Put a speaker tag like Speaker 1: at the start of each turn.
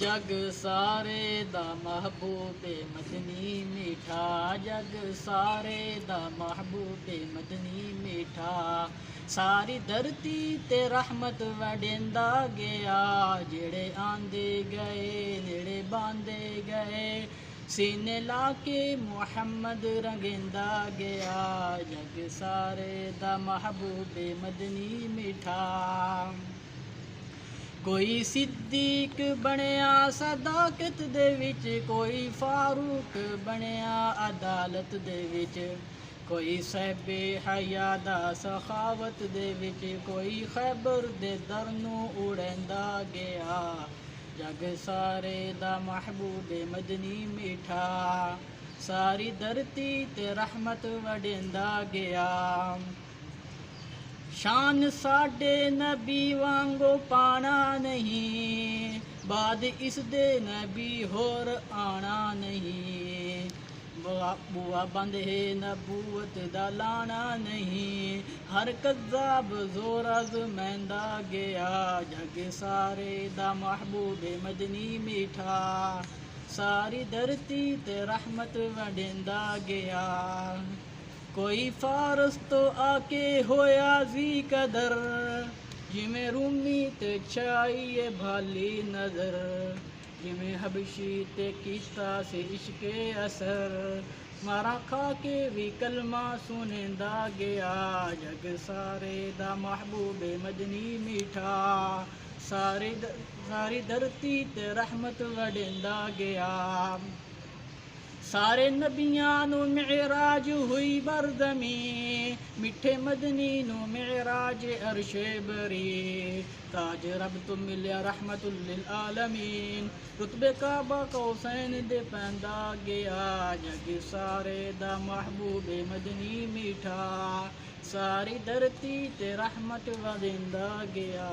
Speaker 1: जग सारे दा महबूबे मदनी मीठा, जग सारे दा महबूबे मदनी मीठा। सारी धरती ते रहमत वडेंदा गया, जेड़े आंदे गए नेड़े बांधे गए। सीने लाके मुहम्मद रंगेंदा गया, जग सारे दा महबूबे मदनी मीठा। कोई सिद्दीक बनया सदाकत दे विच, कोई फारूक बनया अदालत दे विच। कोई सहबे हया दा सखावत दे विच, कोई खैबर दे दर नूं उड़ेंदा गया। जग सारे दा महबूबे मदनी मीठा, सारी धरती ते रहमत वडेंदा गया। शान साडे नबी वांगो पाना नहीं, बाद इस दे नबी होर आना नहीं। बुआ बंद है नबूवत दा लाना नहीं, हर कज़्ज़ाब ज़ोर आज़मैंदा गया। जग सारे दा महबूबे मदनी मीठा, सारी धरती ते रहमत वडेंदा गया। कोई फारस तो आके होया जी कदर, जिमें रूमी ते चाहिए भाली नजर। जिमें हबशी ते कीता से इश्के असर, मारा खा के भी कलमा सुनेंदा गया। जग सारे दा महबूबे मदनी मीठा, सारी धरती ते रहमत वडेंदा गया। सारे नबियां नू मिराज हुई बरदमी, मिठे मदनी नू मिराज अरशे बरी। ताज रब तो मिलया रहमतुल लिल आलमीन, रुतबे काबा कौसैन दे पैंदा गया। जग सारे दा महबूबे मदनी मीठा, सारी धरती ते रहमत वदेंदा गया।